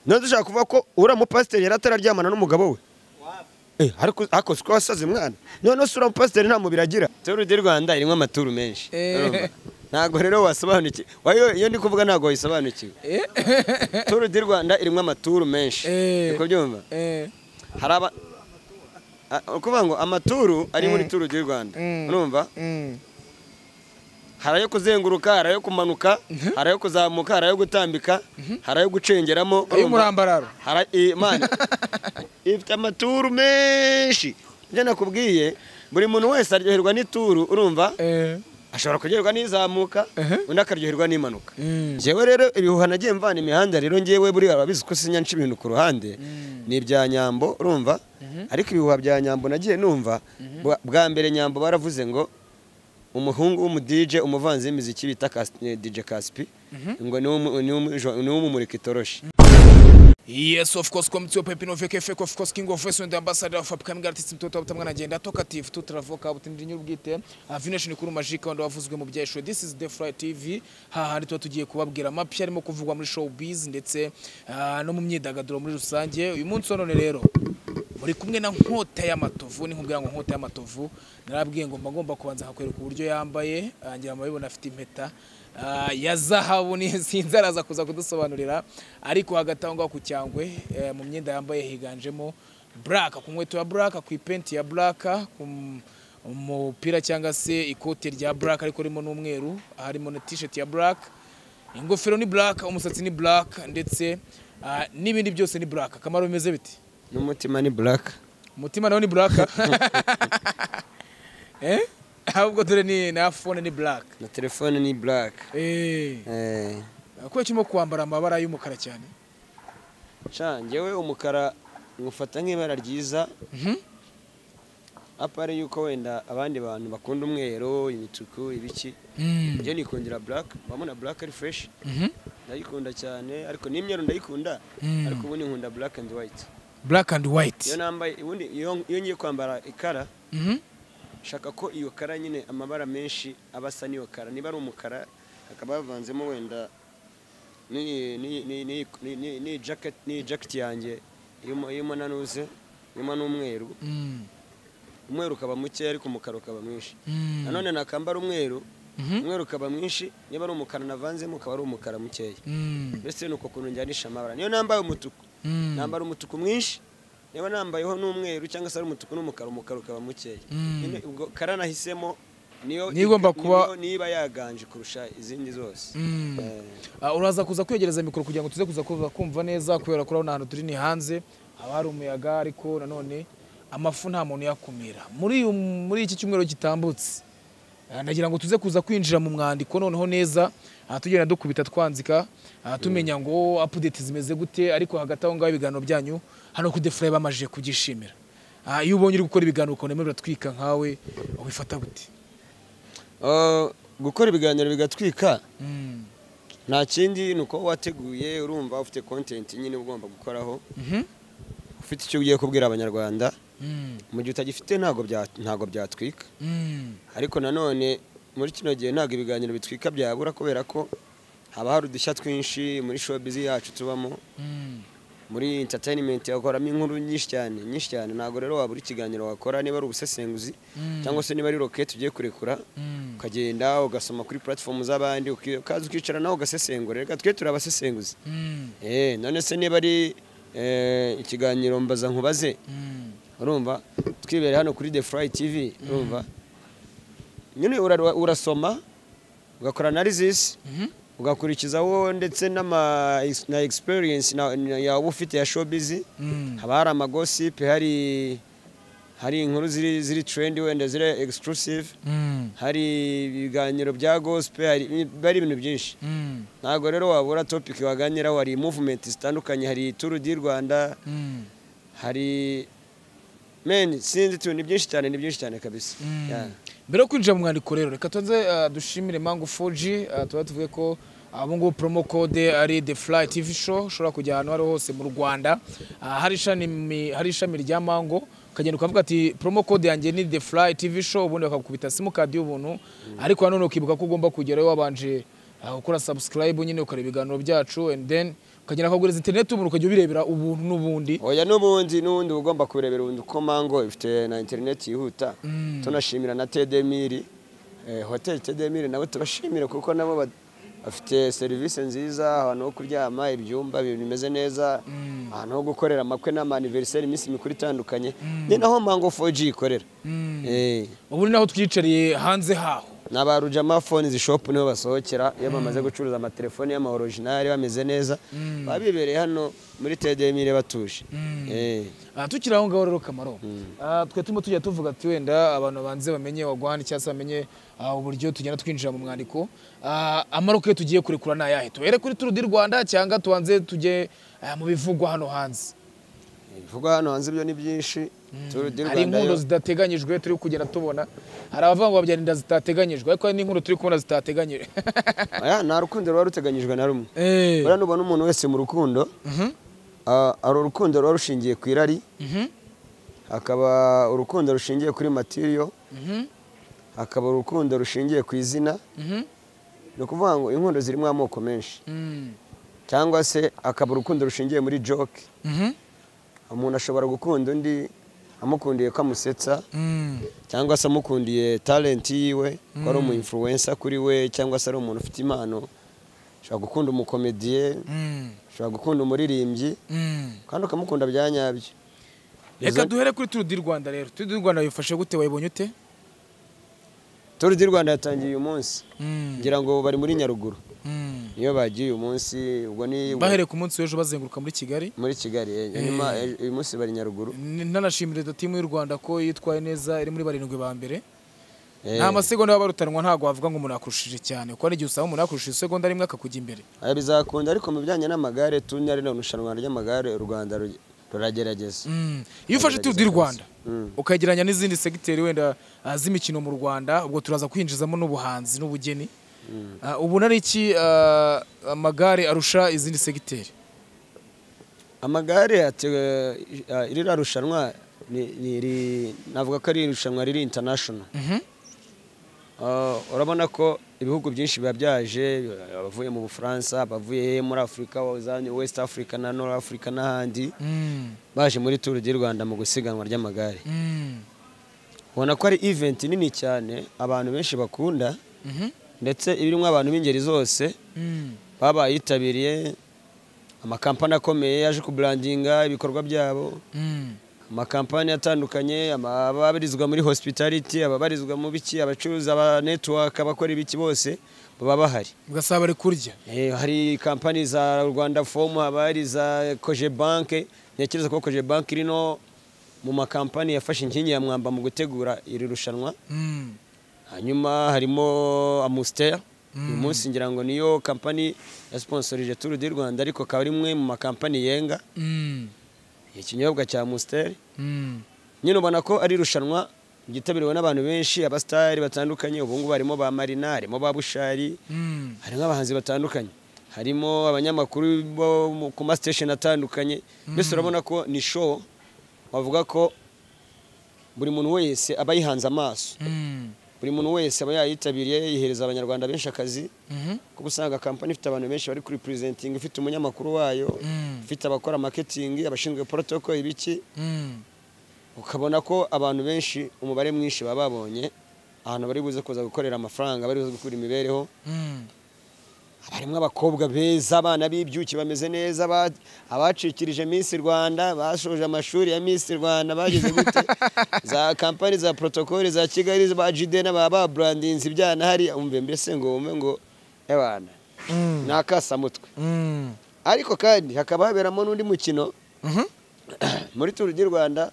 none dushaka kuvuga ko ura mu pastor yaratararyamana n'umugabo we ariko akoze ko wasaze mwana none se ura mu pastor nta mubiri agira Tour du Rwanda irimo amaturu menshi ntago rero wasobanukiwe iyo ndi kuvuga ntago wasobanukiwe Tour du Rwanda irimo amaturu menshi uko byumva haraba ukuvuga ngo amaturu ari muri Tour du Rwanda urumva harayo kuzenguruka harayo kumanuka harayo kuzamuka harayo gutambika harayo gucengeramo umurambararo man ifite amaturu menshi njye nakubwiye buri muntu wese aryoherwa n'ituru urumva ashobora kuryoherwa n'izamuka undi akaryoherwa n'imanuka jewe rero ibihuha nagiye mvana imihanda rero ngewe buri ababizi ko sinyanca ibintu ku ruhande ni ibya Nyambo urumva ariko ibihuha bya Nyambo nagiye numva bwa mbere Nyambo baravuze ngo umuhungu w'umudije umuvanzi w'imiziki bita DJ Caspi ngo ni umumurika itoroshi. Yes, of course, come to Pepino VKF, of course, King of Voice and Ambassador of Upcoming Artists mtoto utamwana agenda talkative tutravoka butindi bwite avination kuri magic wanda wavuzwe mu byesho. This is The Fly TV hari tugiye kubabwira mapya arimo kuvugwa muri showbiz ndetse no mu myidagaduro muri rusange. Uyu munsi none rero muri kumwe na Nkota y'Amatovu ni nkubwira ngo Nkota y'Amatovu narabwiye ngo ngomba kubanza hakwereka uburyo yambaye ngira amabibona afite impeta ya zahabu ni sinzaraza kuza kudusobanurira ariko hagatangwa ku cyangwe mu myenda yambaye higanjemo black ku nkweto ya black ku ipenti ya black ku umupira cyangwa se ikote rya black ariko rimo n'umweru harimo na t-shirt ya black ingofero ni black umusatsi ni black ndetse n'ibindi byose ni black kamaro bimeze biti n'umutima ni black umutima nawo ni black ahubwo dore ni na phone ni black na telefone ni black ko cyimo kwambara amabara y'umukara cyane ngewe umukara ngufata nk'ibara ryiza apare yuko wenda abandi bantu bakunda umwero imituku ibiki je nikundira black bamuna black ari fresh ndayikunda cyane ariko n'imyero ndayikunda ariko ubu ni nkunda black and white yo nambaye ubundi iyo ngiye kwambara ikara shaka ko iyo kara nyine amabara menshi abasa niyo kara niba ari umukara akaba bavanzemo wenda ni jacket yanjye iyo nanuze nyuma n'umweru umweru ukaba muke ariko umukara ukaba mwinshi nanone nakambara umweru ukaba mwinshi niba ari umukara navanzemo ukaba ari umukara mukeya mbese nuko kuntu njyanisha amabara niyo nambaye umutuku nambara umutuku mwinshi niba nambayeho n'umweru cyangwa se ari umutuku n'umukara umukara ukaba mukeya ubwo kara nahisemo niyo nigomba kuba niba yaganje kurusha izindi zose uraza kuza kwegereza mikoro kugira ngo tuze kuza kumva neza kubera ko ahantu turi ni hanze haba hari umuyaga ariko nanone amafu nta muntu yakumira muri iki cyumweru gitambutse nagira ngo tuze kuza kwinjira mu mwandiko noneho neza tugenda dukubita twanzika tumenya ngo update zimeze gute ariko hagati aho ngaho ibiganiro byanyu hano ku The Fly bamaje kugishimira iyo ubonye uri gukora ibiganiro ukone muri batwika nkawe ubifata gute gukora ibiganiro bigatwika nta kindi nuko wateguye urumva ufite content nyine ugomba gukoraho ufite icyo ugiye kubwira abanyarwanda mu gihe utagifite ntago byatwika ariko nanone muri kino gihe ntago ibiganiro bitwika byabura kubera ko haba hari udushya twinshi muri showbiz yacu tubamo muri entertainment yakoramo inkuru nyinshi cyane ntago rero wabura ikiganiro wakora niba ari ubusesenguzi cyangwa se niba ari rocket ugiye kurekura ukagenda ugasoma kuri platform z'abandi ukaza ukicara naho ugasesengura reka twe turabasesenguzi none se niba ari ikiganiro mbaza nkubaze urumva twibere hano kuri The Fly TV urumva nyine urasoma ugakora analysis ugakurikizaho ndetse na experience ya ufite ya showbiz haba hari amagosip hari inkuru ziri trend wenda ziri exclusive hari ibiganiro bya gospel hari ibintu byinshi ntago rero wabura topic waganiraho hari movement zitandukanye hari Tour du Rwanda hari sinzi tu ni byinshi cyane kabisa mbere yo kwinjira mu mwandiko rero reka tuze dushimire Mango 4G tuba tuvuge ko abo ngo promo code ari The Fly TV show ushobora kujya ahantu ari hose mu Rwanda hari ishami rya Mango ukagenda ukavuga ati promo code yanjye ni The Fly TV show ubundi bakakubita simukadi y'ubuntu ariko nanone ukibuka ko ugomba kugerayo wabanje gukora subscribe nyine ukareba ibiganiro byacu and then ukagenda akaguriza internet umuntu ukajya ubirebera ubuntu n'ubundi. Oya n'ubundi ugomba kubirebera ubundi uko Mango ifite na internet yihuta. Tunashimira na TD1000 hotel TD1000 nabo turashimira kuko nabo bafite serivisi nziza, ahantu ho kuryama, ibyumba bimeze neza, ahantu ho gukorera amakwe n'amaniversary iminsi mikuru itandukanye. Ni naho Mango 4G ikorera. Ubu naho twicariye hanze haho. N'abarujama phones shop niho basohokera iyo bamaze gucuruza amatelefoni y'ama original bameze neza. Babibereye hano muri TD1000 batuje. Tukiri aho ngaho rero Kamaro. Twe turimo tujya tuvuga ati wenda abantu banze bamenye wagwani cyangwa bamenye uburyo tugenda twinjira mu mwandiko. Amaroke tugiye kurekura na yahe tuhere kuri Tour du Rwanda cyangwa tubanze tujye mu bivugwa hano hanze. Bivugwa hano hanze byo ni byinshi. Tour du Rwanda hari inkuru zidateganyijwe turi kugenda tubona, hari abavuga ngo babyarinda zitateganyijwe ariko ni inkuru turi kubona zitateganyijwe. Aya nta rukundo rwa ruteganyijwe na rumwe. Bora nubona umuntu wese mu rukundo ari urukundo rwa rushingiye ku irari, hakaba urukundo rushingiye kuri material, hakaba urukundo rushingiye ku izina. No kuvuga ngo inkundo zirimo amoko menshi, cyangwa se akaba urukundo rushingiye muri joke. Umuntu ashobora gukunda undi amukundiye ko amusetsa, cyangwa se amukundiye talent yiwe ko ari umu influencer kuri we, cyangwa se ari umuntu ufite impano. Ushobora gukunda umukomediye, ushobora gukunda umuririmbyi, kandi ukamukunda bya nyabyo. Reka duhere kuri Tour du Rwanda rero. Tour du Rwanda yifashe gute, wayibonye ute? Tour du Rwanda yatangiye uyu munsi, ngira ngo bari muri Nyaruguru. Niyo bagiye uyu munsi, ubwo ni bahere ku munsi w'ejo bazenguruka muri Kigali. Muri Kigali nyuma uyu munsi bari Nyaruguru. Nanashimira timu y'u Rwanda ko yitwaye neza, iri muri barindwi ba mbere. Nta masegonda barutanwa, ntago wavuga ngo umuntu akurushije cyane, kuko ari gihe usaba umuntu akurushije isegonda rimwe akakujya imbere. Aya bizakunda, ariko mu bijyanye n'amagare tunyari no nushanwa ry'amagare u Rwanda ruragerageza. Iyo ufashe Tour du Rwanda ukageranya n'izindi segiteri wenda z'imikino mu Rwanda, ubwo turaza kwinjizamo n'ubuhanzi n'ubugeni. Ubona ari iki amagare arusha izindi segiteri? Amagare iri rushanwa navuga ko ari irushanwa riri international. Urabona ko ibihugu byinshi biba byaje, abavuye mu Bufaransa, abavuye muri Afrika, West Africa na North Africa n'ahandi, baje muri Tour du Rwanda mu gusiganwa ry'amagare. Ubona ko ari event nini cyane abantu benshi bakunda, ndetse ibirimo abantu b'ingeri zose baba yitabiriye. Amakampani akomeye yaje kubrandinga ibikorwa byabo, amakampani atandukanye, ababarizwa muri hospitality, ababarizwa mu biki, abacuruza, aba network, abakora ibiki bose baba bahari. Ugasaba bari kurya. Hari kampani za Rwanda Form, abari za Koje Bank. Ntekereza ko Koje Bank irino mu makampani yafashe inkingi ya mwamba mu gutegura iri rushanwa. Hanyuma harimo Amstel. Uyu munsi ngira ngo niyo kampani ya sponsorije Tour du Rwanda, ariko akaba ari imwe mu makampani yenga ikinyobwa cya Amstel. Nyine ubona ko ari rushanwa gitabiriwe n'abantu benshi, abastari batandukanye. Ubu ngubu harimo ba Marina, harimo ba Bushari, harimo abahanzi batandukanye, harimo abanyamakuru bo ku ma station atandukanye. Mbese urabona ko ni show bavuga ko buri muntu wese aba yihanze amaso, buri muntu wese aba yayitabiriye, yihereza abanyarwanda benshi akazi. Kuko usanga kampani ifite abantu benshi bari kuri presenting, ifite umunyamakuru wayo, ifite abakora marketing, abashinzwe protocol ibiki. Ukabona ko abantu benshi, umubare mwinshi baba babonye ahantu bari buze kuza gukorera amafaranga, bari buze gukura imibereho. Harimo abakobwa beza, abana b'ibyuki bameze neza, abacikirije Miss Rwanda, bashoje amashuri ya Miss Rwanda, bageze gute, za kampani za protocol za Kigali, ba Jide n'aba brandings ibyana hari. Umve mbese ngo ebana nakasa mutwe. Ariko kandi hakaba haberamo n'undi mukino muri Tour du Rwanda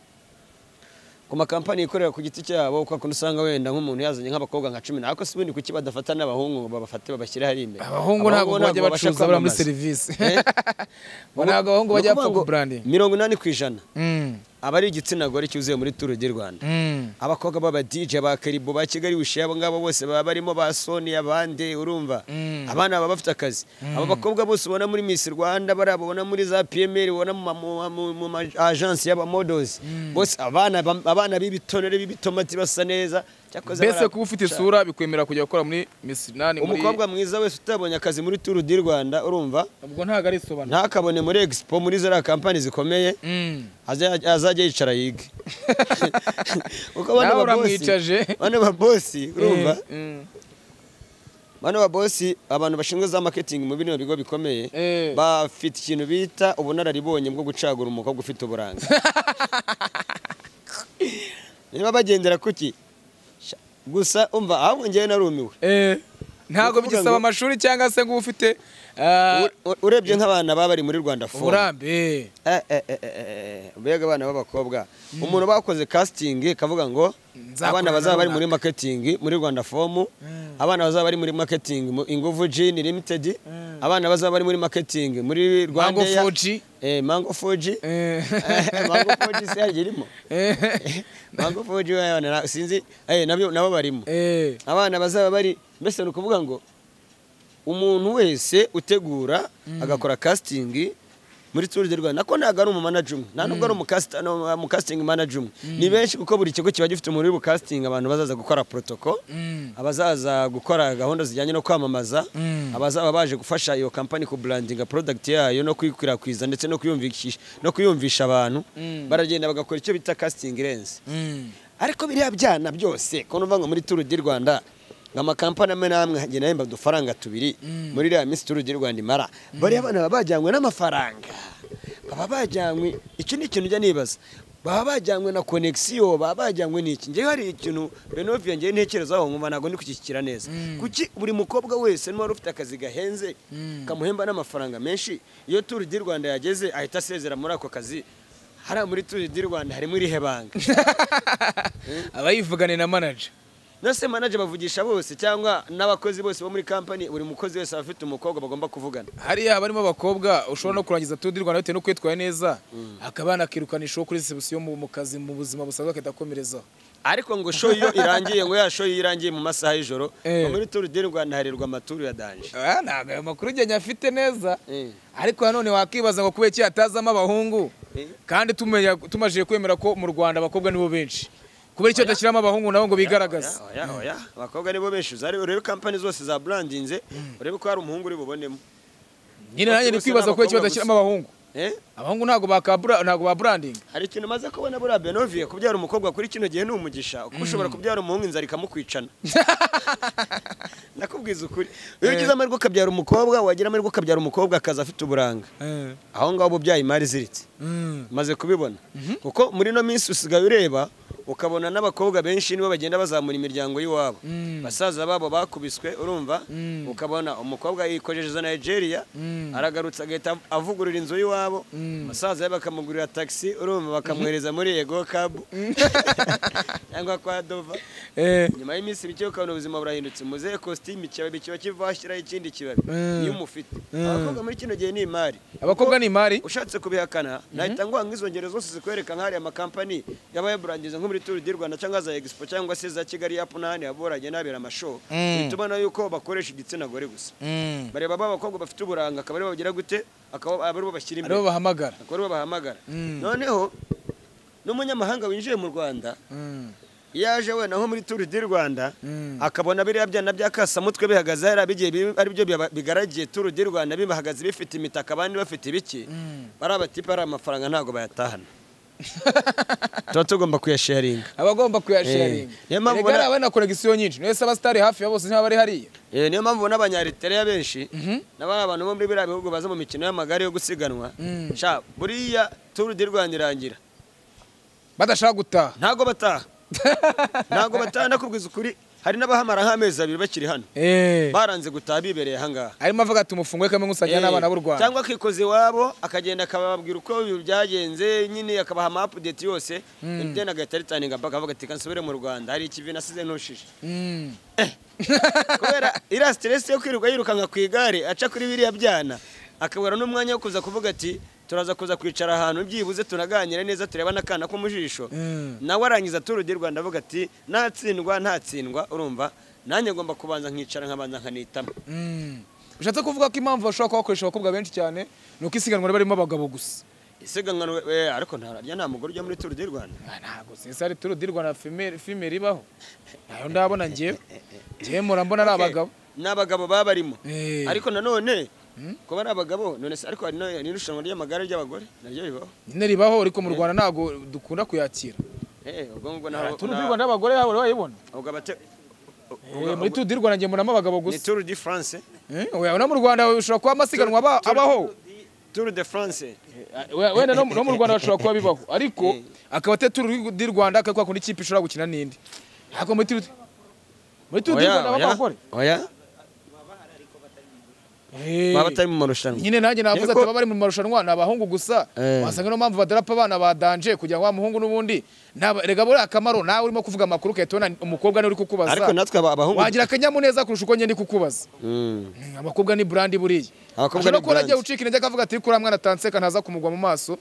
ku makampani ikorera ku giti cyabo, uko usanga wenda nk'umuntu yazanye nk'abakobwa nka 10, ariko si bundi kuki badafata n'abahungu babafate babashyira hari imbere. Abahungu ntabwo bajya bacuruza bari muri service. Bona abahungu bajya ku branding 80% abari igitsina gore cyuzuye muri Tour du Rwanda. Abakobwa baba DJ ba Karibo ba Kigali wishe, abo ngabo bose baba barimo ba Sony abande, urumva abana baba bafite akazi. Abo bakobwa bose ubona muri Miss Rwanda, barabona muri za PMR, ubona mu agence y'aba models bose abana b'ibitonere b'ibitomati basa neza, mbese kuba ufite isura bikwemera kujya gukora muri Miss nani muri umukobwa mwiza wese utabonye akazi muri Tour du Rwanda urumva ubwo ntago ari isobanura ntakabone muri Expo muri zara company zikomeye azajya yicara yige uko bane ba boss urumva bane ba boss abantu bashinzwe za marketing mu bino bigo bikomeye bafite ikintu bita ubunararibonye bwo gucagura umukobwa ufite uburanga niba bagendera kuki gusa umva ahubwo ngiye narumiwe ntago bigisaba amashuri cyangwa se ngo ufite urebye nk'abana baba bari muri Rwanda Phone urambe ubega abana b'abakobwa umuntu bakoze casting kavuga ngo abana bazaba bari muri marketing muri Rwanda Phone abana bazaba bari muri marketing Inguvu Gin Limited abana bazaba bari muri marketing muri Rwanda Mango 4G Mango 4G serigirimo Mango 4G yana sinzi nabo barimo abana bazaba bari mbese no kuvuga ngo umuntu wese utegura agakora casting muri Tour du Rwanda nako ntago ari manager nta nubwo ari mu casting manager ni benshi kuko buri kigo kiba gifite umuntu uri bu casting abantu bazaza gukora protocol abazaza gukora gahunda zijyanye no kwamamaza abazaba baje gufasha iyo company ku branding product yayo no kwikwirakwiza ndetse no kuyumvisha abantu baragenda bagakora icyo bita casting lens ariko biriya byana byose ko numva ngo muri Tour du Rwanda ngama-kampani amwe namwe hagenda yemba udufaranga tubiri muri iriya Miss Tour du Rwanda imara bari abana baba bajyanywe n'amafaranga baba bajyanywe icyo ni ikintu ujya nibaza baba bajyanywe na connexion baba bajyanywe n'iki ngiye hari ikintu Benovia ngiye ntekerezaho nkumva nago ndi kukikira neza kuki buri mukobwa wese n'uwari ufite akazi gahenze kamuhemba n'amafaranga menshi iyo Tour du Rwanda yageze ahita asezera muri ako kazi hari muri Tour du Rwanda harimo irihe banga abayivugane na manager nase manager bavugisha bose cyangwa n'abakozi bose bo muri company buri mukozi wese afite umukobwa bagomba kuvugana hariya barimo abakobwa ushobora no kurangiza Tour du Rwanda bitewe no kwitwaye neza akabana kirukanisha kuri reception mu kazi mu buzima busanzwe akitakomereza ariko ngo show iyo irangiye ngo ya show irangiye mu masaha y'ijoro muri Tour du Rwanda harirwa amaturu ya danje ntago ayo makuru ugenya afite neza ariko nanone wakibaza ngo kubera iki hatazamo abahungu kandi tumaje kwemera ko mu Rwanda abakobwa nibo benshi kubera icyo dashyiramo abahungu nabo ngo bigaragaze abakobwa nibo benshi urebe company zose za brandinze urebe ko hari umuhungu uri bubonemo nyine nanjye ni kwibaza ko icyo badashyiramo abahungu abahungu ntago ba branding hari ikintu maze kubona buriya Benovia kubyara umukobwa kuri kino gihe ni umugisha kuko ushobora kubyara umuhungu inzara ikamukwicana nakubwiza ukuri iyo ugize amahirwe ukabyara umukobwa wagira amahirwe ukabyara umukobwa akaza afite uburanga aho ngaho ububyaye imari iziritse maze kubibona kuko muri no minsi usigaye ureba ukabona n'abakobwa benshi nibo bagenda bazamura imiryango y'iwabo basaza babo bakubiswe urumva ukabona umukobwa yikojeje Nigeria aragarutse agahita avugurura inzu y'iwabo basaza bakamugurira taxi urumva bakamwereza muri Ego Cab cyangwa kwa Dova nyuma y'iminsi bike ukabona ubuzima burahindutse muze costume kibabi kiba kivashira ikindi kibabi iyo umufite abakobwa muri kino gihe ni imari abakobwa ni imari ushatse kubihakana nahita ngo nk'izongero zose zikwereka nk'ari amakampani yabaye brandize nko muri Tour du Rwanda cyangwa za Expo cyangwa se za Kigali ya Punani aboranye nabera amashow bitubana yuko bakoresha igitsina gore gusa bareba abakobwa bafite uburanga akaba ari bagira gute akaba ari bo bashyira imbere aribo bahamagara noneho n'umunyamahanga winjiye mu Rwanda yaje we naho muri Tour du Rwanda akabona biriya byana byakasamutwe bihagaze hari abigiye ari byo bigaragiye Tour du Rwanda bibahagaze bifite imitaka abandi bafite ibiki bari abatipa ari amafaranga ntago bayatahana tuba tugomba kuyasharinga abagomba kuyasharinga rega abana connection nyinshi nese abastari hafi ya bose nta bari hariya niyo mpamvu n'abanyaritera benshi n'aba abantu bo muri biriya bihugu baza mu mikino y'amagare yo gusiganwa sha buriya Tour du Rwanda irangira badashaka gutaha ntago bataha nakubwiza ukuri hari n'abahamara nk'amezi abiri bakiri hano baranze gutaha bibereye ahangaha arimo avuga ati umufungwe kamwe ngusanya n'abana b'u Rwanda cyangwa akikoze iwabo akagenda akababwira uko byagenze nyine akabaha ama update yose then agahita ritaninga mpaka avuga ati kansubire mu Rwanda hari ikivi nasize ntushije kubera ira stress yo kwirirwa yirukanka ku igare aca kuri biriya byana akabura n'umwanya wo kuza kuvuga ati turaza kuza kwicara ahantu byibuze tunaganira neza tureba nakana ko mujisho nawe arangiza Tour du Rwanda avuga ati ntatsindwa urumva nanjye ngomba kubanza nkicara nkabanza nkanitama ushatse kuvuga ko impamvu bashobora kubakoresha abakobwa benshi cyane nuko isiganwa barimo abagabo gusa isiganwa ariko ntararya nta mugore ujya muri Tour du Rwanda. Ntabwo sinzi ari Tour du Rwanda female ibaho. Nayo ndabona ngiye murambona ari abagabo. N'abagabo baba barimo. Ariko nanone ko bari abagabo none se ariko n'irushanwa ry'amagare ry'abagore naryo bibaho. Nyine ribaho ariko mu Rwanda ntabwo dukunda kuyakira. Ubwo ngo naho Tour du Rwanda y'abagore yabo bayibona. Ubwo abate muri Tour du Rwanda ngiye muramo abagabo gusa. ni Tour de France. Oya no mu Rwanda ushobora kuba amasiganwa abaho. Tour de France. Wenda no mu Rwanda bashobora kuba bibaho ariko akaba te Tour du Rwanda akakwa kundi kipe ishobora gukina nindi. Hako muri Tour du Rwanda babagore. Oya. Baba batari mu marushanwa. Nyine nanjye navuze ati bari mu marushanwa nabahungu gusa. Wasanga no mpamvu badarapa abana badanje kugira ngo wa muhungu nubundi rega buri akamaro nawe urimo kuvuga amakuru ketona umukobwa ni uri kukubaza. Ariko natwe abahungu wagira akanyamuneza kurusha uko nyene kukubaza. Abakobwa ni brand buriye. Abakobwa ni brand. Agiye ucika intege akavuga ati kuri mwana tanseka ntaza kumugwa mu maso.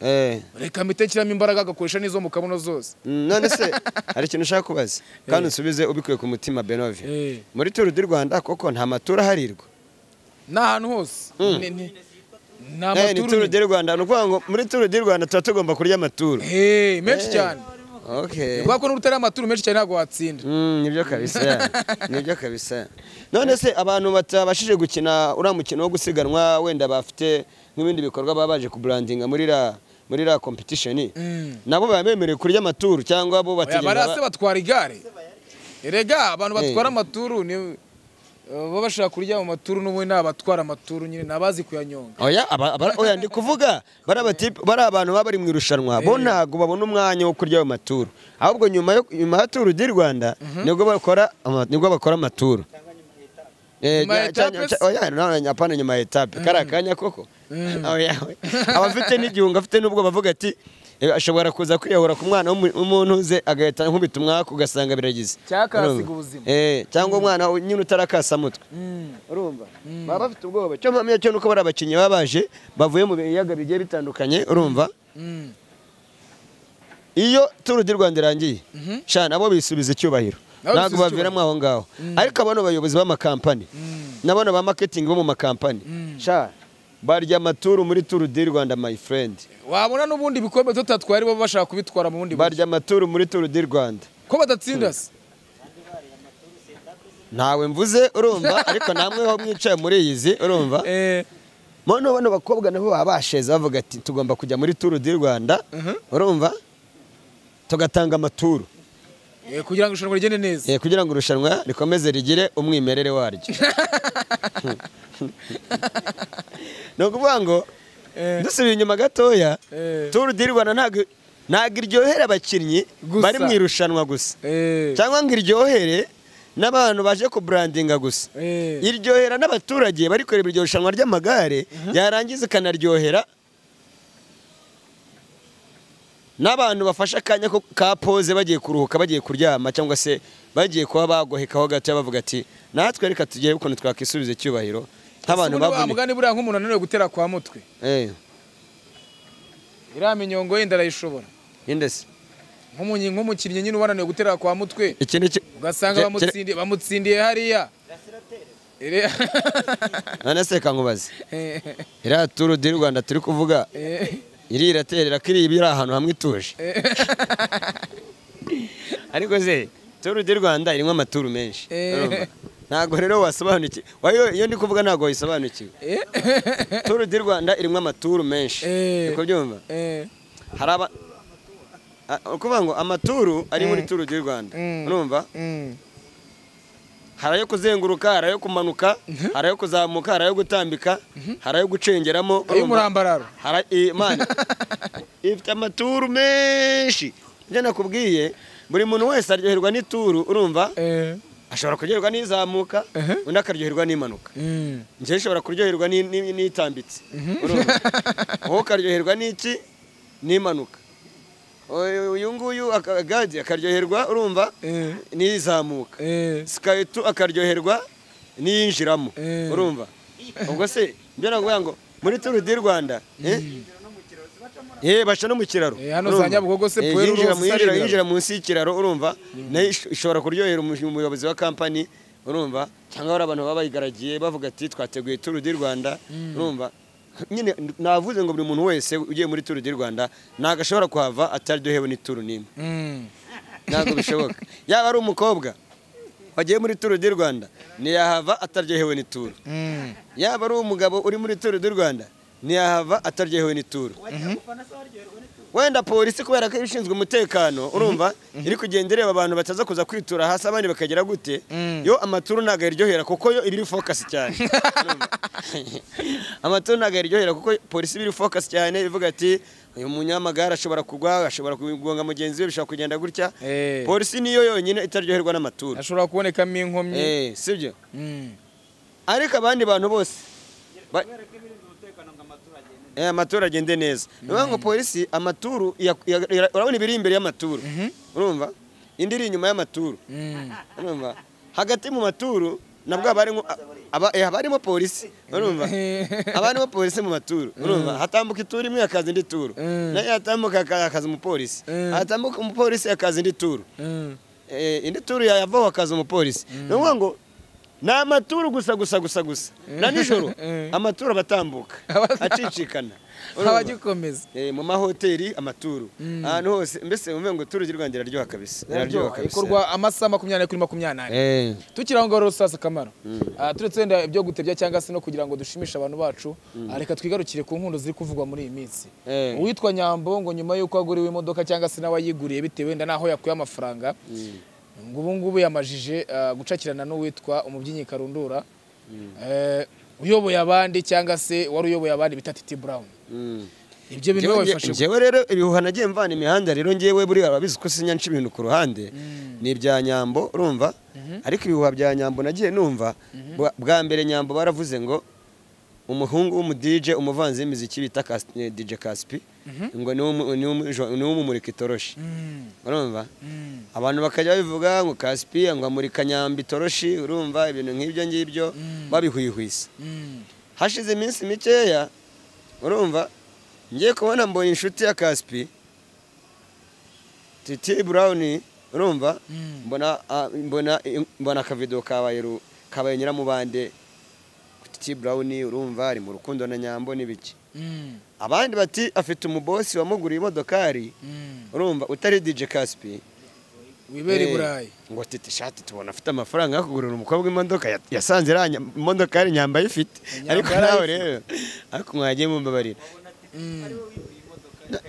Reka mitekiramo imbaraga agakoresha nizo mu kabuno zose. None se hari ikintu ushaka kubaza kandi usubize ubikuye ku mutima Benovie. Muri Tour du Rwanda koko nta matura harirwa. N'ahantu hose. Ni Tour du Rwanda nukuvuga ngo muri Tour du Rwanda tuba tugomba kurya amaturo. Menshi cyane. Okay. Kwa ko n'urutari amaturo menshi cyane ntago watsinda. Nibyo kabisa. Nibyo kabisa. None se abantu batabashije gukina uramukino wo gusiganwa wenda bafite nk'ibindi bikorwa babaje ku branding muri la competition. Nabo babemereye kurya amaturo cyangwa bo bategera. Barase batwara igare. Erega abantu batwara amaturo ni baba bashaka kurya mu maturu n'umwe n'abatwara amaturu nyine nabazi kuyanyonga. Oya ndi kuvuga bari abantu baba bari mu irushanwa bo ntago babona umwanya wo kurya mu maturu. Ahubwo nyuma ya Tour du Rwanda nibwo bakora amaturu. Oya nyapana nyuma ya etape karakanya koko. Oya abafite n'igihunga afite n'ubwo bavuga ati ashobora kuza kwiyahura ku mwana w'umuntu uze agahita nkubita umwaka ugasanga biragize cyakasiga ubuzima cyangwa umwana nyine utarakasa mutwe urumva baba bafite ubwoba cyo mpamya cyo nuko bari abakinnyi babaje bavuye mu biyaga bigiye bitandukanye urumva iyo Tour du Rwanda irangiye cyane abo bisubiza icyubahiro ntabwo baviramo aho ngaho ariko abano bayobozi b'amakampani nabona ba marketing bo mu makampani cyane barya amaturu muri Tour du Rwanda my friend. Wabona n'ubundi bikombe tutatwari bo bashaka kubitwara mu bundi barya amaturu muri Tour du Rwanda. Ko badatsinda se? Ntawe mvuze urumva ariko namwe ho mwicaye muri iyizi urumva? Mono bano bakobwa nabo babasheza bavuga ati tugomba kujya muri Tour du Rwanda urumva? Tugatanga amaturu. Kugira ngo irushanwa rigende neza. Kugira ngo irushanwa rikomeze rigire umwimerere waryo. No kuvuga ngo dusubiye inyuma gatoya Tour du Rwanda ntago iryohera abakinnyi bari mu irushanwa gusa cyangwa ngo iryohere n'abantu baje ku brandinga gusa iryohera n'abaturage bari kureba iryo rushanwa ry'amagare yarangiza ikanaryohera n'abantu bafasha akanya ka pose bagiye kuruhuka bagiye kuryama cyangwa se bagiye kuba bagohekaho gato bavuga ati natwe reka tugiye ukuntu twakisubiza icyubahiro nk'abantu babone mugani buriya nk'umuntu ananiwe gutera kwa mutwe irame nyongo yenda arayishobora indese nk'umukinnyi nyine ubananiwe gutera kwa mutwe ugasanga bamutsindiye hariya none se kankubaze iriya Tour du Rwanda turi kuvuga iraterera ko iri ahantu hamwe ituje ariko se Tour du Rwanda irimo amaturu menshi ntago rero wasobanukiwe iyo ndi kuvuga ntago wayisobanukiwe Tour du Rwanda irimo amaturu menshi uko byumva haraba ukuvuga ngo amaturu ari muri Tour du Rwanda urumva harayo kuzenguruka harayo kumanuka harayo kuzamuka harayo gutambika harayo gucengeramo umurambararo imana ifite amaturu menshi njye nakubwiye buri muntu wese aryoherwa n'ituru urumva ashobora kuryoherwa n'izamuka undi akaryoherwa n'imanuka njye nshobora kuryoherwa n'itambitse urumva wowe ukaryoherwa n'iki n'imanuka uyu nguyu akaryoherwa urumva n'izamuka Skytu akaryoherwa n'iyinjiramo urumva ubwo se ibyo navuga ngo muri Tour du Rwanda baca no mu kiraro hano za Nyabugogo se yinjira munsi y'ikiraro urumva nayo ishobora kuryohera umuyobozi wa kampani urumva cyangwa hari abantu baba bayigaragiye bavuga ati twateguye Tour du Rwanda urumva nyine navuze ngo buri muntu wese ugiye muri Tour du Rwanda ntago ashobora kuhava ataryohewe n'ituru nimwe ntago bishoboka yaba ari umukobwa wagiye muri Tour du Rwanda ntiyahava ataryohewe n'ituru yaba ari umugabo uri muri Tour du Rwanda ntiyahava ataryohewe n'ituru wenda polisi kubera ko ibishinzwe umutekano urumva iri kugenda ireba abantu bataza kuza kwitura hasi abandi bakagera gute yo amaturu ntago yaryohera kuko yo iri focus cyane amaturu ntago yaryohera kuko polisi iri focus cyane ivuga ati uyu munyamagare ashobora kugwa ashobora kugonga mugenzi we bishobora kugenda gutya polisi niyo yonyine itaryoherwa n'amaturu ashobora kubonekamo inkomyi sibyo ariko abandi bantu bose amatura agende neza niyo ngo polisi amaturu urabona ibiri imbere y'amaturu urumva indi iri inyuma y'amaturu urumva hagati mu maturu nabwo abarimo polisi urumva abarimo polisi mu maturu urumva hatambuka ituru imwe akaza indi turu nayo hatambuka akaza umupolisi hatambuka umupolisi akaza indi turu indi turu yavaho akaza umupolisi niyo ngo ni amaturu gusa na nijoro amaturu abatambuka acicikana abagikomeza mu mahoteli amaturu ahantu hose mbese umve ngo Tour du Rwanda iraryoha kabisa ikorwa amasaha 20 kuri 28 tukiri aho ngaho sasa Kamaro turetse wenda ibyo gutebya cyangwa se no kugira ngo dushimishe abantu bacu reka twigarukire ku nkundo ziri kuvugwa muri iyi minsi uwitwa Nyambo ngo nyuma y'uko aguriwe imodoka cyangwa se nawe yiguriye bitewe wenda naho yakuye amafaranga ngubu yamajije gucakirana n'uwitwa umubyinnyi Karundura uyoboye abandi cyangwa se wari uyoboye abandi bita Titi Brown ibyo bintu bifashe ngewe rero ibihuha nagiye mvana imihanda rero ngewe buri ababizi ko sinyanca ibintu ku ruhande ni ibya Nyambo urumva ariko ibihuha bya Nyambo nagiye numva bwa mbere Nyambo baravuze ngo umuhungu w'umudije umuvanzi w'imiziki bita DJ Caspi ngo ni umumurika itoroshi urumva abantu bakajya bivuga ngo Caspi ngo amurika Nyambo itoroshi urumva ibintu nk'ibyo ngibyo babihwihwisa hashize iminsi mikeya urumva ngiye kubona mbonye inshuti ya Caspi Titi Brown urumva mbona akavido kabaye nyiramubande Titi Brown urumva ari mu rukundo na Nyambo n'ibiki abandi bati afite umubosi wamuguriye imodokari urumva utari DJ Caspi wibere burayi ngo Titi shati tubona afite amafaranga yo kugurira umukobwa imodoka yasanze imodokari Nyambo ayifite ariko nawe rero ariko mwagiye mumbabarira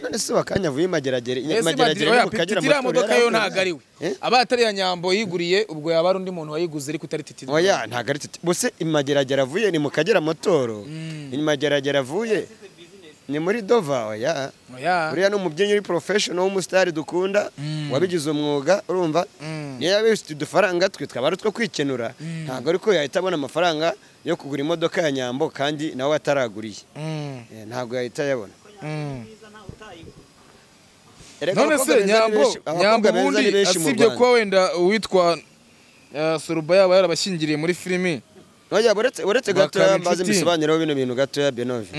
none se wakanya vuye mageragere Titi imodoka yo ntagariwe abatari ya Nyambo yiguriye ubwo yaba ari undi muntu wayiguze ariko utari Titi oya ntagari Titi bose imageragere avuye ni mu Kagera motoro imageragere avuye ni muri Dova oya uriya ni umubyinnyi uri professional w'umustar dukunda wabigize umwuga urumva niyo yabifite udufaranga twe twaba two kwikenura ntago ariko yahita abona amafaranga yo kugura imodoka ya Nyambo kandi nawe ataraguriye ntago yahita yabona none se Nyambo ubundi asibye kuba wenda uwitwa Soruba yaba yarabashyingiriye muri filimi oya uretse gato mbaze misobanuro bino bintu gato ya Benove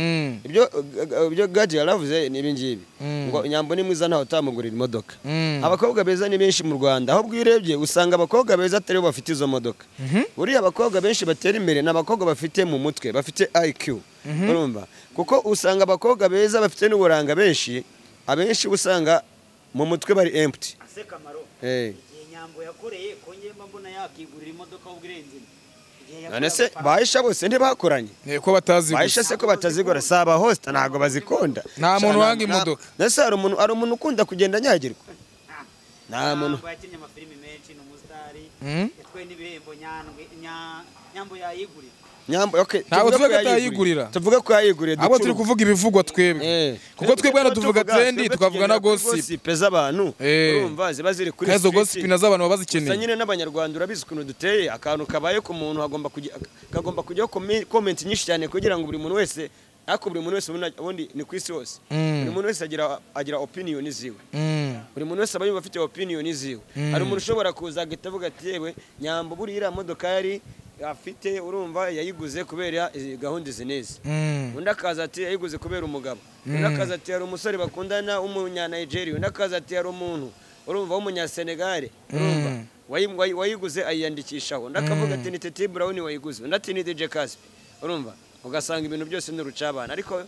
ibyo Gadi yaravuze ni ibingibi ngo Nyambo ni mwiza ntaho utamugurira imodoka abakobwa beza ni benshi mu Rwanda aho bwirebye usanga abakobwa beza atari bo bafite izo modoka buriya abakobwa benshi batera imbere n'abakobwa bafite mu mutwe bafite IQ urumva kuko usanga abakobwa beza bafite n'uburanga benshi abenshi usanga mu mutwe bari empty ase Kamaro Nyambo yakoreye ko ngemba mbona yakigurira imodoka ubwirenze none se bahisha bose ntibakoranye ko batazi bahisha se ko batazigora saba host ntago bazikunda nta muntu wanga imodoka nese hari umuntu ukunda kugenda nyagirwa nta muntu yakinnye amafilimi menshi n'umustari yatwaye n'ibihembo Nyambo yayigurira Nyambo okay ntabwo tuvuga ko yayigurira tuvuga ko yayiguriye abo turi kuvuga ibivugwa twebwe kuko twebwe hano tuvuga trendy tukavuga na gossip z'abantu urumva ziba ziri kuri kazo gossip nazo bazikeneye nyine n'abanyarwanda urabizi ukuntu duteye akantu kabaye ku muntu kagomba kujyaho comment nyinshi cyane kugira ngo buri muntu wese ubundi ni ku isi hose buri muntu wese agira opinion ziwe buri muntu wese aba yumva afite opinion ziwe hari umuntu ushobora kuza agahita avuga ati yewe Nyambo buriya modoka yari afite urumva yayiguze kubera gahunda zineze undi akaza ati yayiguze kubera umugabo undi akaza ati hari umusore bakundana w'umunya Nigeria undi akaza ati hari umuntu urumva w'umunya Senegal urumva wayiguze ayiyandikishaho undi akavuga ati ni Titi Brown wayiguze undi ati ni DJ Caspi urumva ugasanga ibintu byose n'urucabana ariko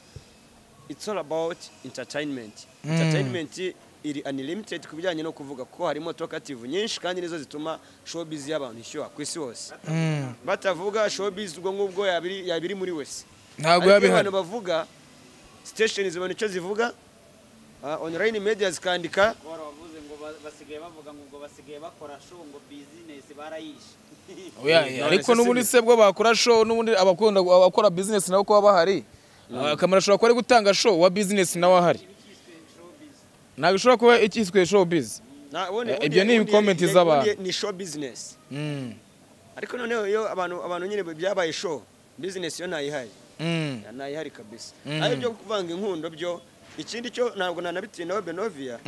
it's all about entertainment. Entertainment iri unlimited ku bijyanye no kuvuga ko harimo talkative nyinshi kandi nizo zituma showbiz y'abantu ishyuha ku isi hose. Batavuga showbiz ubwo ngubwo yabiri muri wese. Ntabwo yabihana. Abantu bavuga station zibona icyo zivuga online media zikandika wavuze ngo basigaye bavuga ngo basigaye bakora show ngo business barayishe. Oya ariko nubundi se bwo bakora show nubundi abakora business nabo ko bahari. Kamera ashobora kuba ari gutanga show wa business nawe ahari. Ntabwo ushobora kuba ikiswe showbiz. Ibyo ni comment z'abantu. Ni show business. Ariko noneho iyo abantu nyine byabaye show business yo ntayihari. Ntayihari kabisa. Ari byo kuvanga inkundo byo ikindi cyo ntabwo nanabitindaho Benovia.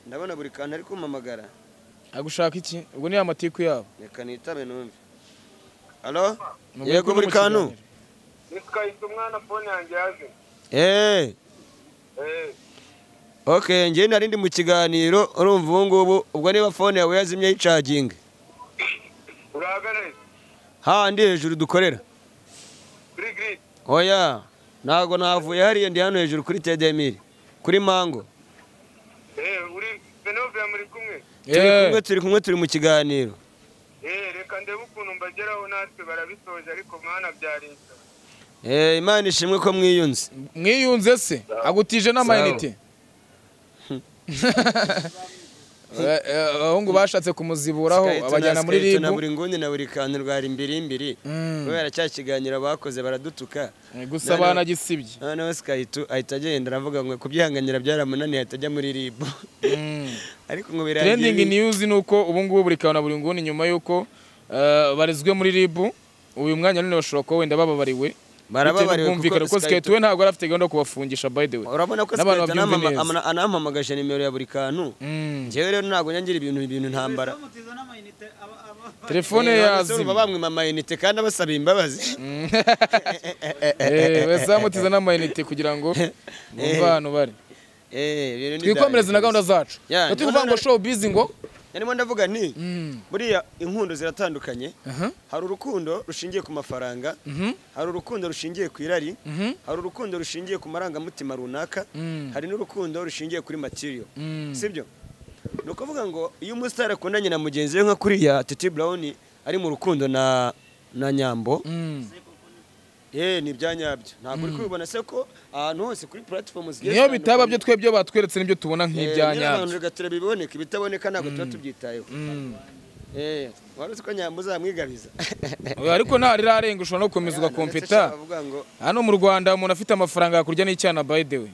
Ndabona buri kantu ari kumamagara. Agushaka iki? Ubwo ni amatiku yabo. Reka nitabe numve. Allo? Yego buri kantu. Nikayita umwana phone yanjye yaje. Okay, ngiye narindi mu kiganiro urumva ubu ngubu ubwo niba phone yawe yazimye y'icharging. Uragane. Ndi hejuru dukorera. Green. Oya, nago navuye hariya ndi hano hejuru kuri Tedemiri. Kuri Mango. Uri Benovia muri kumwe? Turi kumwe turi mu kiganiro. Reka ndebe ukuntu mbageraho natwe barabisoje ariko mwana byarinze. Imana ishimwe ko mwiyunze. Mwiyunze se agutije n'amayinite. Ahungu bashatse kumuziburaho abajyana muri ribu. Na buri ngundi na buri kantu rwari imbiri. Kubera cya kiganiro bakoze baradutuka. Gusa banagisibye. Noneho Skytu ahita agenda aravuga ngo kubyihanganira byaramunaniye atajya muri ribu. Ariko ngo birangiye. Trending news nuko ubu ngubu buri kantu buri ngundi nyuma yuko barizwe muri ribu. Uyu mwanya none bashobora ko wenda bababariwe. Barababariwe kumvikana ko Skytu we ntabwo arafite gahunda kubafungisha by the way. Urabona ko Skytu anampamagaje nimero ya buri kantu. Njyewe rero ntabwo nyangira ibintu ntambara. Telefone yazi bamwe amayinite kandi abasaba imbabazi. Wesamutiza n'amayinite kugira ngo numva hano bari. Twikomereze na gahunda zacu. Tuvuga ngo show busy ngo Yarimo ndavuga nti buriya inkundo ziratandukanye. Hari urukundo rushingiye ku mafaranga, hari urukundo rushingiye ku irari, hari urukundo rushingiye ku marangamutima runaka, hari n'urukundo rushingiye kuri material. Sibyo? Nuko vuga ngo iyo umustar akundanye na mugenzi we nka kuriya Titi Brown ari mu rukundo na Nyambo. Ni byanyabyo. Ntabwo uri kubibona se ko ahantu hose kuri platforms zigiye. Niyo bitaba byo twebyo batweretse nibyo tubona nk'ibyanyabyo. Abantu gatera biboneka bitaboneka ntabwo tuba tubyitayeho. Waruzi ko Nyambo zamwigabiza. Ariko nta rirarenga ushobora no gukomeza kompeta. Hano mu Rwanda umuntu afite amafaranga yakurya n'icyana by the way.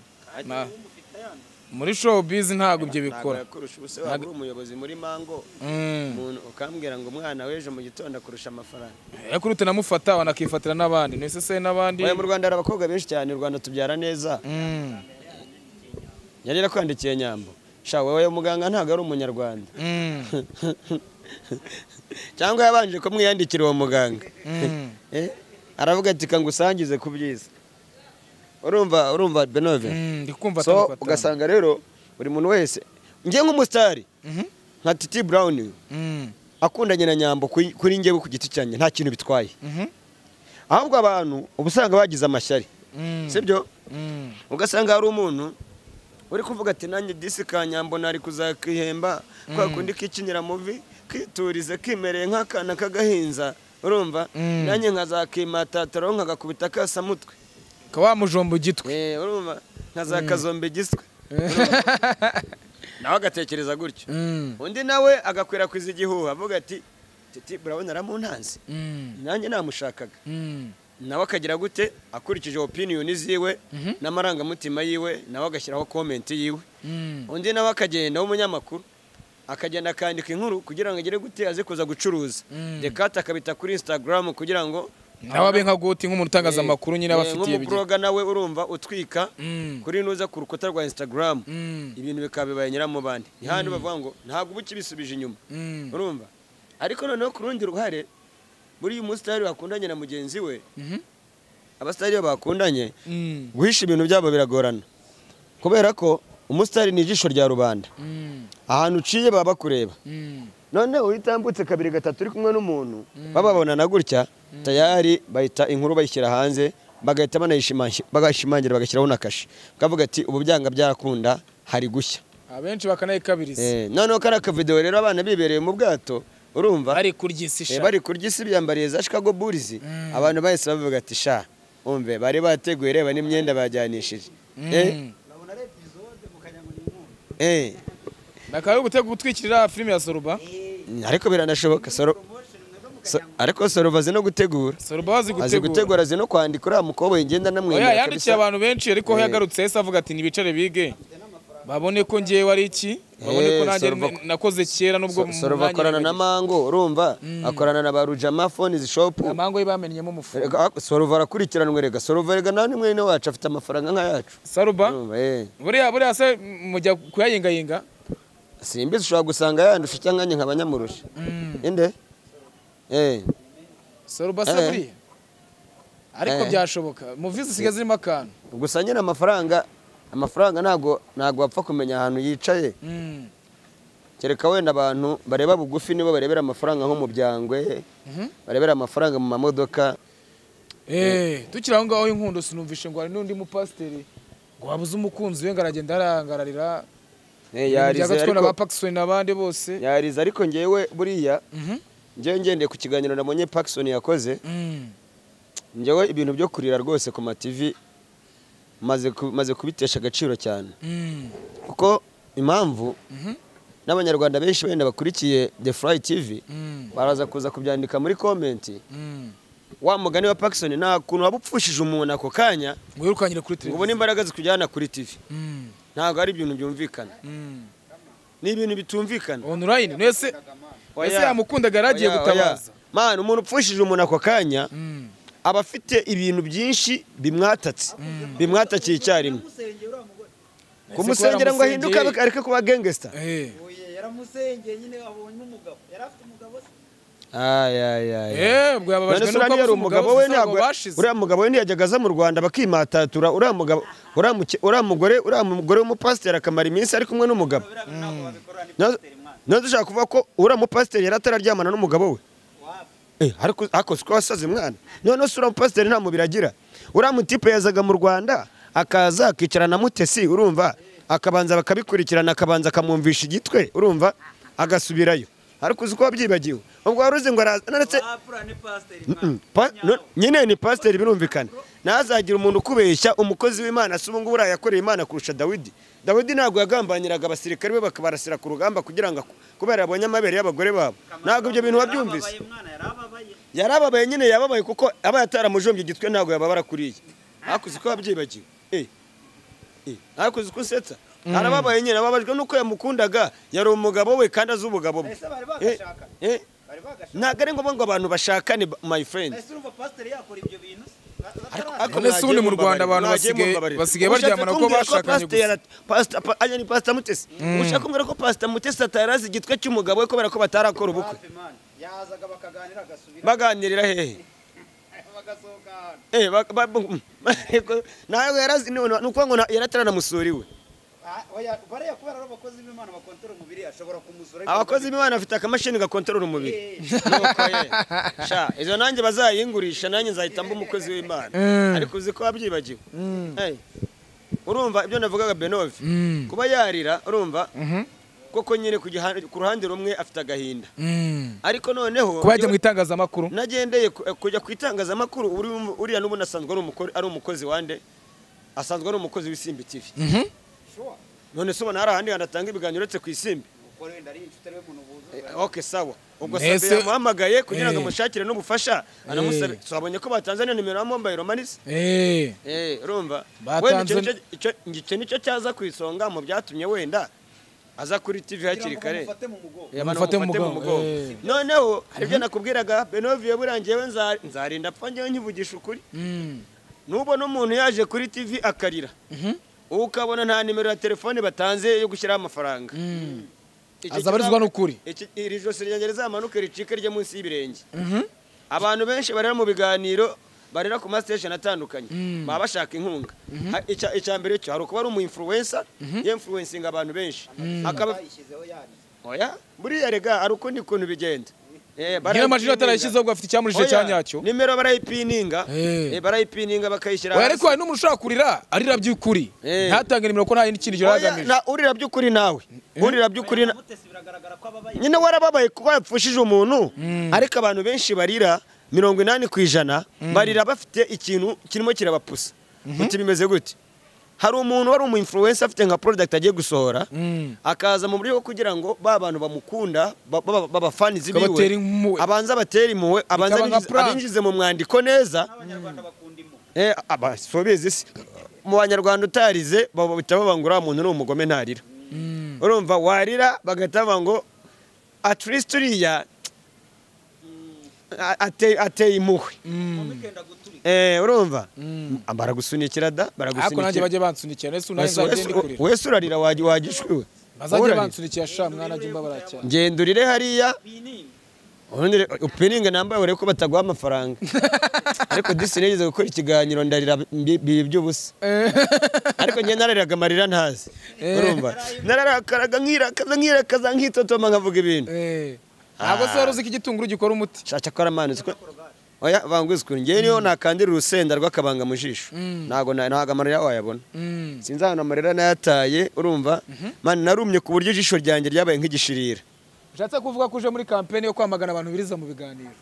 Muri showbiz ntabwo ibyo bikora. Ntabwo umuyobozi muri Mango. Umuntu ukambwira ngo umwana weje mu gitondo akurusha amafaranga. Yakurute namufata wanakifatira n'abandi. Nese se n'abandi. Mu Rwanda hari abakobwa benshi cyane, u Rwanda tubyara neza. Yari yakwandikiye Nyambo. Sha wowe muganga ntabwo ari umunyarwanda. Cyangwa yabanje ko mwiyandikira uwo muganga. Aravuga ati kangusangize kubyiza. Urumva Benovia. Ndikumva so ugasanga rero buri muntu wese ngiye nk'umustari nka Titi Brown akundanye na Nyambo kuri ngewe ku giti cyanye nta kintu bitwaye. Ahubwo abantu ubusanga bagize amashyari. Sibyo? Ugasanga hari umuntu uri kuvuga ati nanjye disi ka Nyambo nari kuzakihemba kwa kundi kikinyira muvi kiturize kimereye nk'akana kagahinza. Urumva nanjye nkazakimatataro nkagakubita kasa mutwe. Kawa mujombo gitwe. Urumva nkazakazombe giswe. Nawe agatekereza gutyo. Undi nawe agakwirakwiza igihuha avuga ati Titi Brown aramuntanze. Nanjye namushakaga. Nawe akagira gute akurikije opinion ziwe n'amarangamutima yiwe nawe agashyiraho comment yiwe. Undi nawe akagenda w'umunyamakuru akagenda akandika inkuru kugira ngo agere gute aze kuza gucuruza. Dekata akabita kuri Instagram kugira ngo nawe nka gute nk'umuntu utangaza amakuru nyine abafitiye bije. Nk'umuproga nawe urumva utwika kuri nuza ku rukuta rwa Instagram ibintu bikabibaye nyiramubandi. Ihandi bavuga ngo ntabwo ubuki bisubije inyuma. Urumva? Ariko noneho ku rundi ruhare muri uyu mustari wakundanye na mugenzi we abastari bakundanye guhisha ibintu byabo biragorana. Kubera ko umustari ni ijisho rya rubanda. Ahantu uciye baba bakureba. none uhitambutse kabiri gatatu uri kumwe n'umuntu bababonana gutya tayari bahita inkuru bayishyira hanze bagahita bagashimangira bagashyiraho na kashi kavuga ati ubu byanga byakunda hari gushya abenshi bakanayikabiriza noneho kari akavideo rero abana bibereye mu bwato urumva bari kurya isi bari kurya isi byambariye za Chicago Bulls abantu bahise bavuga ati sha umve bari bateguye reba n'imyenda bajyanishije nakaba gutwikirira filime ya Soruba ariko biranashoboka ariko Soruba azi no gutegura azi gutegura azi no kwandika uriya mukobwa ngenda namwemera yandikiye abantu benshi ariko yagarutse yese avuga ati nibicare bige babone ko ngewe ari iki babone ko nanjye nakoze kera nubwo Soruva akorana na Mango urumva akorana na Barujama Phones Shop Mango yibamenyemo umufuka Soruva arakurikiranwe rega Soruva rega nawe mwene wacu afite amafaranga nka yacu Saruba buriya se mujya kuyayingayinga simbizi ushobora gusanga yandusha cyangwa nke nk'abanyamurusha inde Soruba se buriya ariko byashoboka muvizi sigaze zirimo akantu gusa nyine amafaranga ntago wapfa kumenya ahantu yicaye kereka wenda abantu bareba bugufi nibo barebera amafaranga nko mu byangwe barebera amafaranga mu mamodoka tukiri aho ngaho inkundo sinumvishe ngo hari n'undi mupasiteri ngo wabuze umukunzi we ngo aragenda arangararira yarize ariko ba Paxson n'abandi bose yarize ariko ngewe buriya ngewe ngendeye ku kiganiro nabonye Paxson yakoze ngewe ibintu byo kurira rwose ku ma TV maze kubitesha agaciro cyane kuko impamvu n'abanyarwanda benshi benda bakurikiye The Fly TV baraza kuza kubyandika muri comment wa mugani wa Paxson nta kuntu wabupfushije umuntu ako kanya ngo yirukanyire kuri TV ubone imbaraga zikujyana kuri TV ntago ari ibintu byumvikana ni ibintu bitumvikana online nese yamukundaga yaragiye gutabaza man umuntu upfushije umuntu ako kanya aba afite ibintu byinshi bimwatakiye icyarimwe kumusengera ngo ahinduke areke kuba gangster yaramusengeye nyine abonye umugabo yari afite umugabo bwo yababajwe nuko yari umugabo we ntabwo uriya mugabo we ntiyajyaga aza mu Rwanda bakimatatura uriya mugabo uriya mugore w'umupasiteri akamara iminsi ari kumwe n'umugabo none dushaka kuvuga ko uriya mupasiteri yari atararyamana n'umugabo we ariko siko wasaze mwana none se uriya mupasiteri nta mubiri agira uriya mutipe yazaga mu Rwanda akaza akicarana Mutesi urumva akabanza bakabikurikirana akabanza akamwumvisha igitwe urumva agasubirayo ariko uzi ko wabyibagiwe ubwo waruzi ngo naretse nyine ni pasiteri birumvikana nazagira umuntu ukubeshya umukozi w'Imana se ubu ngubu urayakoreye Imana kurusha Dawidi ntabwo yagambanyiraga abasirikare be bakabarasira ku rugamba kugira ngo kubera abonye amabere y'abagore babo ntabwo ibyo bintu wabyumvise yarababaye nyine yababaye kuko aba yataramujombye igitwe ntabwo yababara kuriye ariko uzi ko wabyibagiwe ariko uzi ko usetsa arababaye nyine ababajwe nuko yamukundaga yari umugabo we kandi azi ubugabo bwe ntabwo ari ngombwa ngo abantu bashakane my friend nese ubundi mu Rwanda abantu basigaye baryamana ko bashakanye gusa ni Pastor Mutesi ushaka kumbwira ko Pastor Mutesi atarazi igitwe cy'umugabo we kubera ko batarakora ubukwe baganirira hehe nawe yarazi nuko ngo yarataranamusuriwe abakozi b'Imana bafite akamashini gakontorora umubiri izo nanjye bazayingurisha nanjye nzahita mba umukozi w'Imana ariko uzi ko wabyibagiwe urumva ibyo navugaga Benove kuba yarira urumva koko nyine ku ruhande rumwe afite agahinda ariko noneho kuba yajya mu itangazamakuru nagendeye kujya ku itangazamakuru uriya n'ubundi asanzwe ari umukozi wande asanzwe ari umukozi w'Isimbi TV none se ubona hari ahandi hanatanga ibiganiro uretse ku Isimbi okay sawa ubwo sabe yamuhamagaye kugira ngo amushakire n'ubufasha anamusabe twabonye ko batanze nimero ya mobile money urumva icyo nicyo cyaza ku isonga mu byatumye wenda aza kuri TV hakiri kare yamufate mu mugongo noneho ibyo nakubwiraga Benovie burangiye we nzarinda apfa ngewe nkivugisha ukuri nubona umuntu yaje kuri TV akarira ukabona nta nimero ya telefone batanze yo gushyiraho amafaranga azabarizwa n'ukuri iri jose ryanjye rizamanuke ricike rye munsi y'ibirenge abantu benshi barera mu biganiro barera ku mastation atandukanye baba bashaka inkunga icya mbere cyo hari kuba ari umu influencer influencing abantu benshi oya buriya rega ari ukundi kuntu bigenda ngira amajwi atarayishyizeho ngo afite icyamurije cya nyacyo nimero barayipininga barayipininga bakayishyira hasi ariko hari n'umuntu ushaka kurira arira by'ukuri ntatange nimero ko nta yindi kintu kiragamije urira by'ukuri nawe urira by'ukuri nyine warababaye kuko yapfushije umuntu ariko abantu benshi barira 80% barira bafite ikintu kirimo kirabapusa uti bimeze gute hari umuntu wari umu-influencer afite nka product agiye gusohora akaza mu buryo kugira ngo bantu bamukunda baba fans biwe abanza batera impuhwe abinjize mu mwandiko neza abasobeze mu banyarwanda utarize bitaba bangura umuntu n'umugome ntarira urumva warira bagatava ngo at least uriya ateye impuhwe urumva baragusunikira da ariko nanjye bajye bansunikira wese urarira wagishwiwe bazajye bansunikira sha mwana jye mbabara cyane ngendurire hariya upininga nambaye ureko bataguha amafaranga ariko disinegeze gukora ikiganiro ndarira by'ubusa ariko njye narariraga amarira ntazi urumva nararakaraga nkirakaza nkitotoma nkavuga ibintu ntabwo se wari uzi ko igitunguru gikora umuti shaka ko aramana oya vanguze kuri ngewe niyo nakandira urusenda rw'akabanga mu jisho ntago amarira wayabona sinzi ahantu amarira nayataye urumva mani narumye ku buryo ijisho ryanjye ryabaye nk'igishirira ushatse kuvuga ko uje muri kampeni yo kwamagana abantu biriza mu biganiro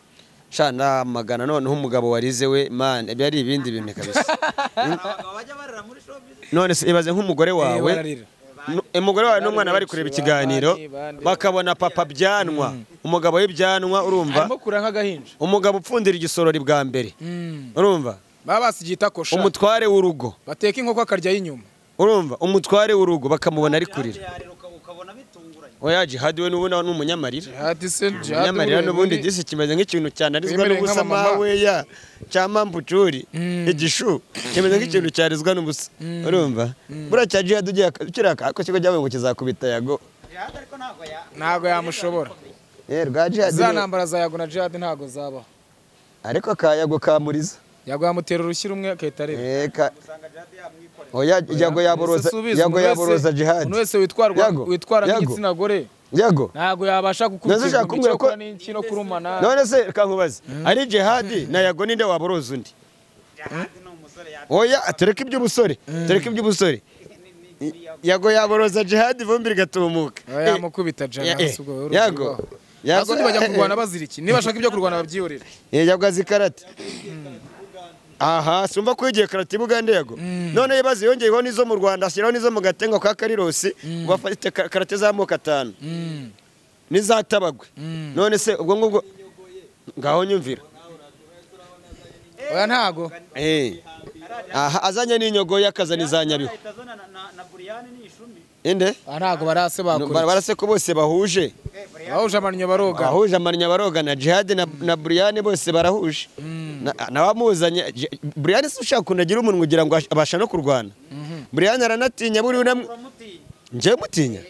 sha namagana noneho umugabo warize we man ibyo ari ibindi bintu kabisa none se ibaze nk'umugore wawe umugore wawe n'umwana bari kureba ikiganiro bakabona papa byanwa umugabo w'ibyanwa urumva umugabo upfundira igisorori bwa mbere urumva baba basigiye itakosha umutware w'urugo bateka inkoko akarya y'inyuma urumva umutware w'urugo bakamubona ari kurira oya Jihad we n'ubundi ni umunyamarira umunyamarira n'ubundi gisi kimeze nk'ikintu cyane arizwa n'ubusa mawe ya cyama mpucuri igishu kimeze nk'ikintu cyarizwa n'ubusa urumva buracya Jihad ugiye kiraka ko kigo cyawe ngo kizakubita Yago ntago yamushobora rwa Jihad za ntambara za Yago na Jihad ntago zabaho ariko ka Yago kamuriza Yago yamutera urushyira umwe akahita areba oya Yago yaboroza Jihad umuntu wese witwara nk'igitsina gore Yago ntago yabasha gukubita icyo n'inkino kurumana none se kankubaze ari Jihad na Yago ninde waboroza undi oya tereka iby'ubusore Yago yaboroza Jihad ivumbi rigatumuka yamukubita Yago undi bajya kurwana baziriki niba bashaka ibyo kurwana babyiyorera Yago azi karate aha sumva ko igiye karate Bugande Yago none yibaze yongeyeho nizo mu Rwanda ashyiraho nizo mu Gatenga kwa Karirosi bafite karate z'amoko 5 nizatabagwe none se ubwo ngubwo ngaho nyumvira oya ntago aha azanye n'inyogo y'akazani za Nyabihu inde ntago barase bakora barase ko bose bahuje bahuje amanya baroga na Jihad na Brian bose barahuje nawamuzanye Brian se ushaka kunagira umuntu kugira ngo abasha no kurwana Brian aranatinya buri nje mutinya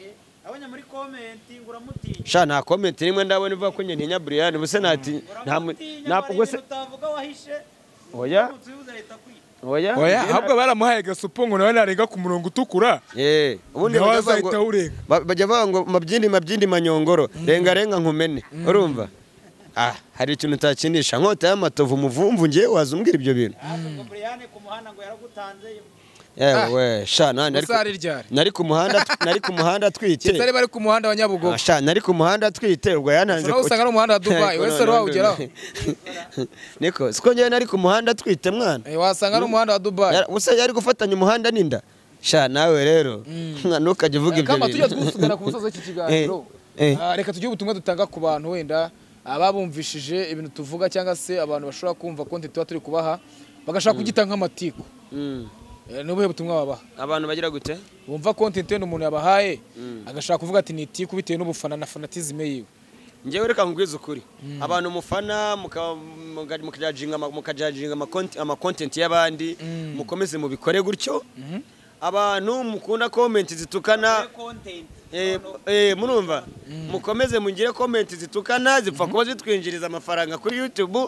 abanya muri comment nguramutinya sha na comment rimwe ndabona ivuga ko nyentinya Brian buse nati nta gose utavuga wahishe oya ahubwo baramuhaye gasupo ngo nawe narenga ku murongo utukura ubundi bajya bavuga ngo mabyindi manyongoro renga nkumene urumva hari ikintu utakinisha nkota y'amatovu umuvumvu ngiye wazumbwira ibyo bintu Brian ku muhanda ngo yaragutanze yewe sha nari ku muhanda twite kitari bari ku muhanda wa Nyabugogo sha nari ku muhanda twite ubwo yananze ko usanga ari umuhanda wa Dubai wese ro wawugeraho niko siko ngiye nari ku muhanda twite mwana wasanga ari umuhanda wa Dubai usa yari gufatanya umuhanda ninda sha nawe rero ntukajye uvuga ibyo bintu kama tujye twusugana ku musozo w'iki kiganiro reka tujye ubutumwa dutanga ku bantu wenda ababumvishije ibintu tuvuga cyangwa se abantu bashobora kumva content tuba turi kubaha bagashaka kugita nk'amatiko nubuhe butumwa babaha abantu bagira gute bumva content umuntu yabahaye agashaka kuvuga ati niti kubitewe n'ubufana na fanatisme yiwe ngewe reka ngwize ukuri abantu mufana mukajajinga ama content y'abandi mukomeze mu bikore gutyo abantu mukunda comment zitukana murumva mukomeze mungire comment zitukana zipfa kuba zitwinjiriza amafaranga kuri YouTube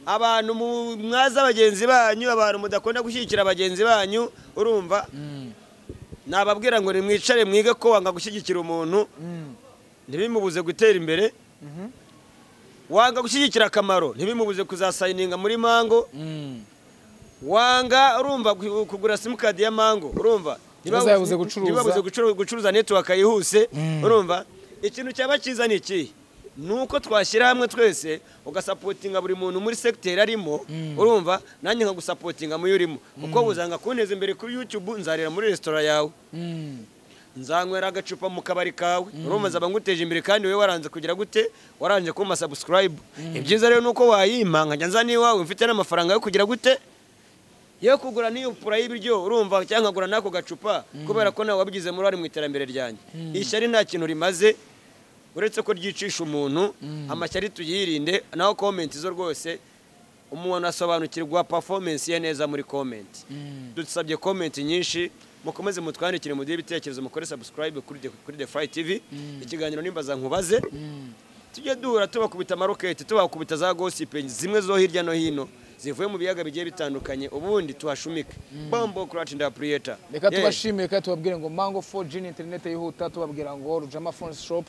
abantu mwaza abagenzi banyu abantu mudakunda gushyigikira abagenzi banyu urumva nababwira ngo nimwicare mwige ko wanga gushyigikira umuntu ntibimubuze gutera imbere wanga gushyigikira akamaro ntibimubuze kuzasayininga muri Mango wanga urumva kugura simukadi ya Mango urumva ntibabuze gucuruza network yihuse urumva ikintu cyaba cyiza ni iki nuko twashyira hamwe twese ugasapotinga buri muntu muri secteur arimo urumva nanjye nkagusapotinga mu yurimo kuko buzanga kuneza imbere kuri YouTube nzarira muri restaurant yawe nzanywera agacupa mu kabari kawe urumva zaba nguteje imbere kandi wewe waranze kugira gute waranje kuma subscribe ibyiza rero nuko wayima nkajya nzani wawe mfite n'amafaranga yo kugira gute yo kugura niyo pura y'ibiryo urumva cyangwa nkagura nako gacupa kubera ko nawe wabigize muri ari mu iterambere ryanjye ishyari nta kintu rimaze uretse ko ryicisha umuntu amashyari tuyirinde naho comment zo rwose umuntu asobanukirwa performance ye neza muri comment dusabye comment nyinshi mukomeze mutwandikire mu ibitekerezo mukore subscribe kuri The Fly TV ikiganiro nimbaza nkubaze tujye duhura tubakubita maroketi tubakubita za gossip zimwe zo hirya no hino zivuye mu biyaga bigiye bitandukanye ubundi tuhashumike Bombo Clutch Creator reka tubashimiye kandi tubabwire ngo Mango 4G internet yihuta tubabwira ngo Rujama Phone Shop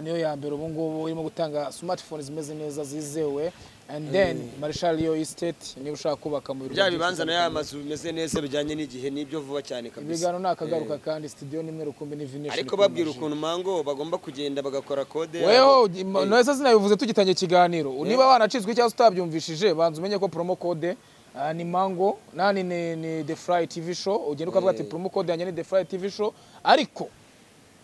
niyo ya mbere ubu ngubu irimo gutanga smartphones zimeze neza zizewe and then Marshall yo estate niba ushaka kubaka mu bya bibanza na ya mazu bimeze neza bijyanye n'igihe nibyo vuba cyane kabisa ibigano nakagaruka kandi studio nimwe rukumbi ni Vinesh ariko babwira ukuntu Mango bagomba kugenda bagakora code weho nose sinabivuze tugitangiye ikiganiro niba wanacizwe cyangwa utabyumvishije banza umenye ko promo code ni Mango nani ni The Fly TV show ugenda ukavuga ati promo code yanjye ni The Fly TV show ariko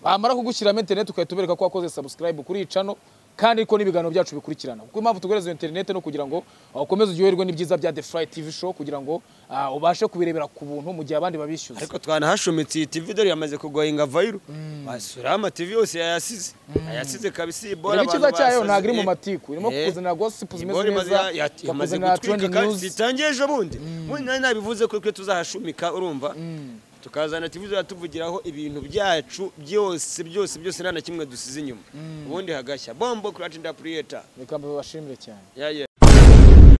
bamara kugushyiramo internet ukayitubereka ko wakoze subscribe kuri channel kandi ko n'ibiganiro byacu bikurikirana kuko impamvu tugereza internet no kugira ngo ukomeze uyoherwe n'ibyiza bya The Fly TV show kugira ngo ubashe kubirebera ku buntu mu gihe abandi babishyuza ariko twanahashumitse TV dore yamaze kugoyinga viral basura ama TV yose yasize kabisa ibora abantu ikiza cyayo ntagiri mu matiku irimo kuzana gossip zimeze neza yamaze gutwika zitangiye ejo bundi nabivuze ko tuzahashumika urumva tukazana TV zatuvugiraho ibintu byacu byose nta na kimwe dusize inyuma ubundi hagashya Bombo Clutch Creator reka mbashimire cyane